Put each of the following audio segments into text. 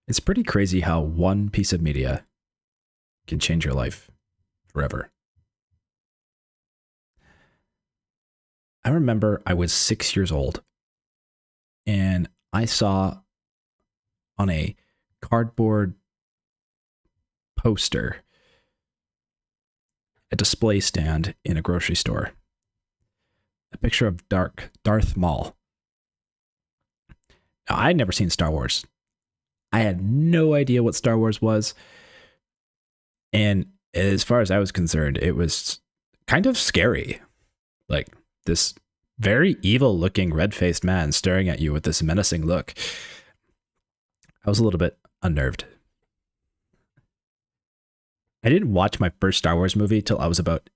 It's pretty crazy how one piece of media can change your life forever. I remember I was 6 years old and I saw on a cardboard poster, a display stand in a grocery store, a picture of Darth Maul. Now, I'd never seen Star Wars. I had no idea what Star Wars was. And as far as I was concerned, it was kind of scary. Like this very evil looking red faced man staring at you with this menacing look. I was a little bit unnerved. I didn't watch my first Star Wars movie till I was about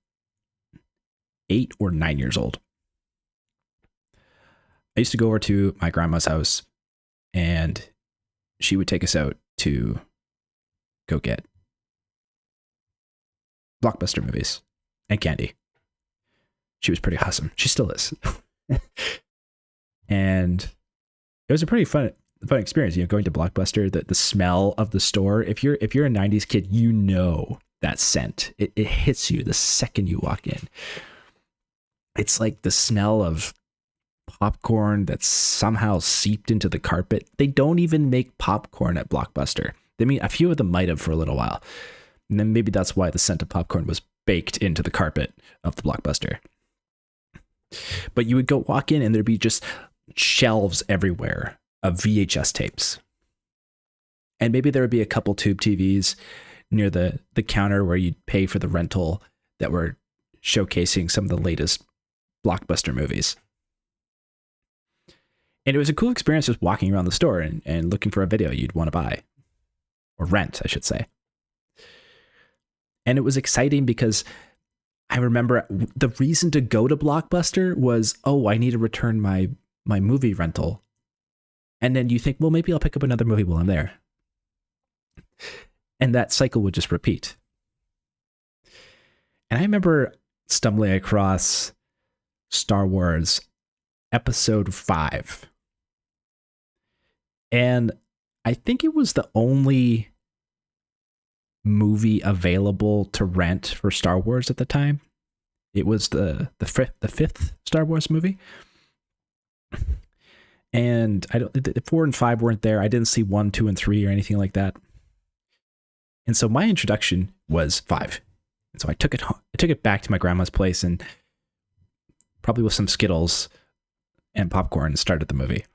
8 or 9 years old. I used to go over to my grandma's house and she would take us out to go get Blockbuster movies and candy. She was pretty awesome. She still is. And it was a pretty fun experience, going to Blockbuster, the smell of the store. If you're a 90s kid, you know that scent. It hits you the second you walk in. It's like the smell of popcorn that's somehow seeped into the carpet. They don't even make popcorn at Blockbuster. I mean, a few of them might have for a little while. And then maybe that's why the scent of popcorn was baked into the carpet of the Blockbuster. But you would go walk in and there'd be just shelves everywhere of VHS tapes. And maybe there would be a couple tube TVs near the counter where you'd pay for the rental that were showcasing some of the latest Blockbuster movies. And it was a cool experience just walking around the store and looking for a video you'd want to buy. Or rent, I should say. And it was exciting because I remember the reason to go to Blockbuster was, I need to return my movie rental. And then you think, well, maybe I'll pick up another movie while I'm there. And that cycle would just repeat. And I remember stumbling across Star Wars Episode 5. And I think it was the only movie available to rent for Star Wars at the time. It was the fifth Star Wars movie. And the 4 and 5 weren't there. I didn't see 1, 2, and 3 or anything like that. And so my introduction was 5. And so I took it back to my grandma's place and probably with some Skittles and popcorn started the movie.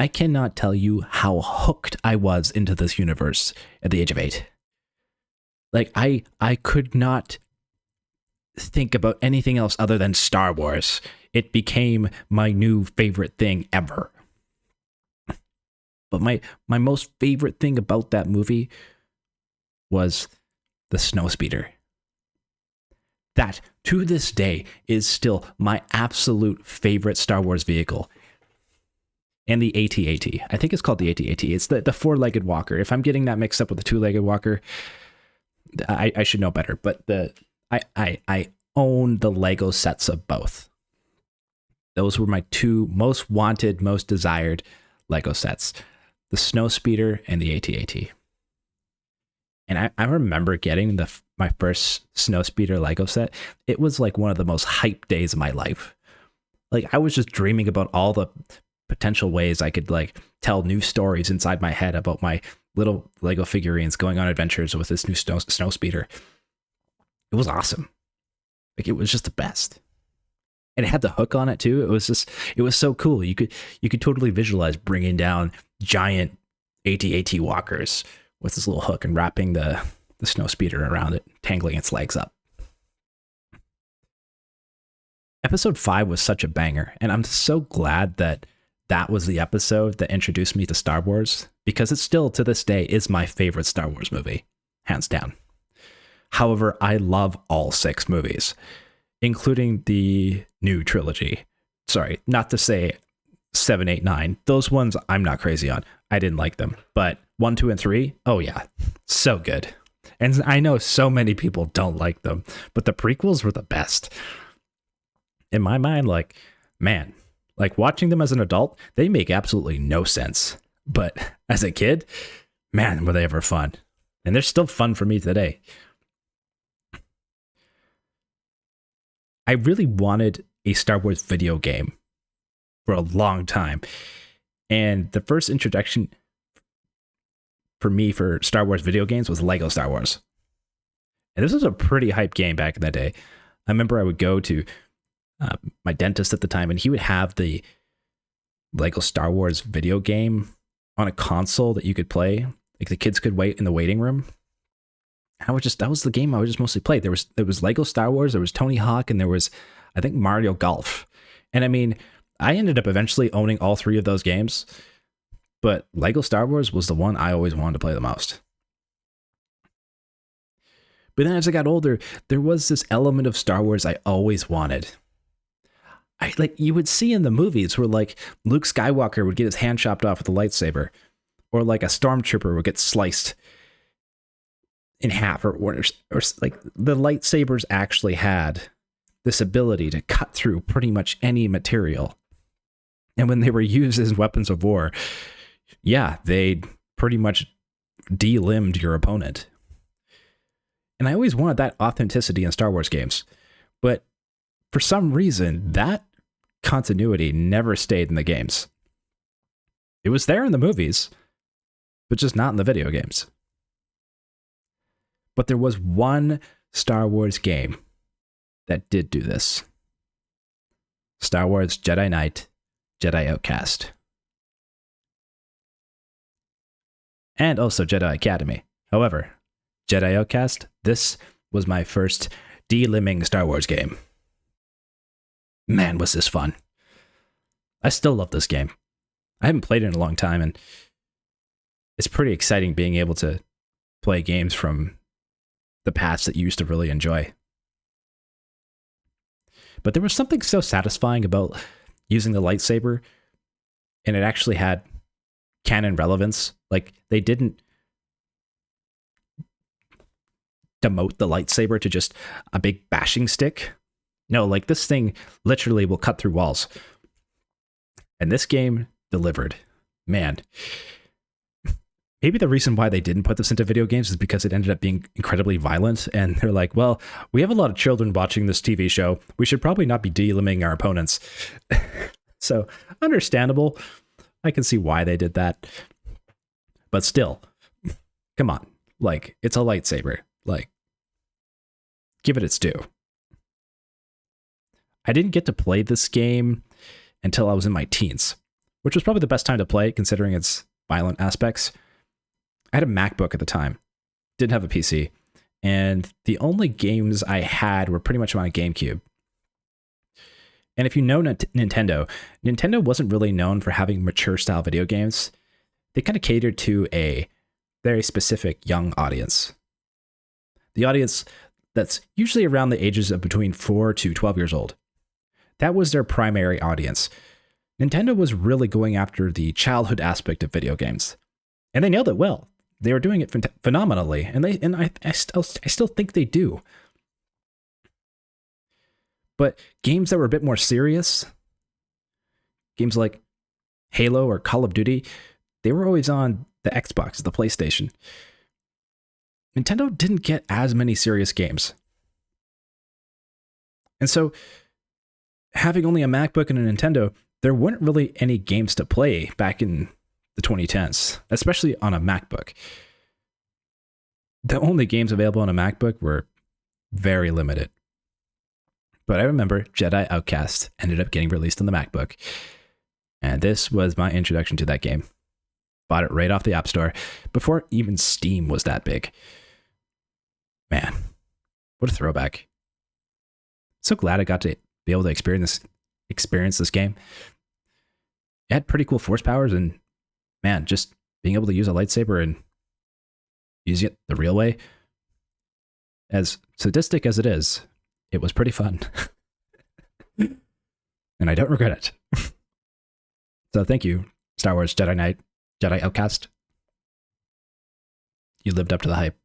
I cannot tell you how hooked I was into this universe at the age of 8. Like I could not think about anything else other than Star Wars. It became my new favorite thing ever. But my most favorite thing about that movie was the snowspeeder. That, to this day, is still my absolute favorite Star Wars vehicle. And the AT-AT. I think it's called the AT-AT. It's the four-legged walker. If I'm getting that mixed up with the two-legged walker, I should know better. But I own the Lego sets of both. Those were my two most wanted, most desired Lego sets. The Snowspeeder and the AT-AT. And I remember getting my first Snowspeeder Lego set. It was like one of the most hyped days of my life. Like I was just dreaming about all the potential ways I could like tell new stories inside my head about my little Lego figurines going on adventures with this new snowspeeder. It was awesome. Like it was just the best. And it had the hook on it too. It was so cool. You could totally visualize bringing down giant AT-AT walkers with this little hook and wrapping the snowspeeder around it, tangling its legs up. Episode 5 was such a banger, and I'm so glad that was the episode that introduced me to Star Wars, because it still, to this day, is my favorite Star Wars movie, hands down. However, I love all 6 movies, including the new trilogy. Sorry, not to say 7, 8, 9. Those ones I'm not crazy on. I didn't like them. But 1, 2, and 3, oh yeah, so good. And I know so many people don't like them, but the prequels were the best. In my mind, like, man, Like watching them as an adult, they make absolutely no sense. But as a kid, man, were they ever fun. And they're still fun for me today. I really wanted a Star Wars video game for a long time. And the first introduction for me for Star Wars video games was Lego Star Wars. And this was a pretty hype game back in that day. I remember I would go to my dentist at the time, and he would have the Lego Star Wars video game on a console that you could play. Like the kids could wait in the waiting room. That was the game I would just mostly play. There was Lego Star Wars, there was Tony Hawk, and there was, I think, Mario Golf. And I mean, I ended up eventually owning all three of those games, but Lego Star Wars was the one I always wanted to play the most. But then as I got older, there was this element of Star Wars I always wanted. You would see in the movies where like Luke Skywalker would get his hand chopped off with a lightsaber, or like a stormtrooper would get sliced in half, or like the lightsabers actually had this ability to cut through pretty much any material. And when they were used as weapons of war, yeah, they pretty much de-limbed your opponent. And I always wanted that authenticity in Star Wars games. But for some reason, that continuity never stayed in the games. It was there in the movies, but just not in the video games. But there was one Star Wars game that did do this. Star Wars Jedi Knight, Jedi Outcast. And also Jedi Academy. However, Jedi Outcast, this was my first de-limbing Star Wars game. Man, was this fun. I still love this game. I haven't played it in a long time, and it's pretty exciting being able to play games from the past that you used to really enjoy. But there was something so satisfying about using the lightsaber, and it actually had canon relevance. Like, they didn't demote the lightsaber to just a big bashing stick. No, like this thing literally will cut through walls. And this game delivered. Man. Maybe the reason why they didn't put this into video games is because it ended up being incredibly violent. And they're like, well, we have a lot of children watching this TV show. We should probably not be de-limbing our opponents. So, understandable. I can see why they did that. But still, come on. Like, it's a lightsaber. Like, give it its due. I didn't get to play this game until I was in my teens, which was probably the best time to play it considering its violent aspects. I had a MacBook at the time, didn't have a PC, and the only games I had were pretty much on a GameCube. And if you know Nintendo wasn't really known for having mature style video games. They kind of catered to a very specific young audience. The audience that's usually around the ages of between 4 to 12 years old. That was their primary audience. Nintendo was really going after the childhood aspect of video games. And they nailed it well. They were doing it phenomenally, and I still think they do. But games that were a bit more serious, games like Halo or Call of Duty, they were always on the Xbox, the PlayStation. Nintendo didn't get as many serious games. And so, having only a MacBook and a Nintendo, there weren't really any games to play back in the 2010s, especially on a MacBook. The only games available on a MacBook were very limited. But I remember Jedi Outcast ended up getting released on the MacBook. And this was my introduction to that game. Bought it right off the App Store before even Steam was that big. Man, what a throwback. So glad I got to be able to experience this game. It had pretty cool force powers, and man, just being able to use a lightsaber and using it the real way, as sadistic as it is, it was pretty fun. And I don't regret it. So thank you, Star Wars Jedi Knight, Jedi Outcast. You lived up to the hype.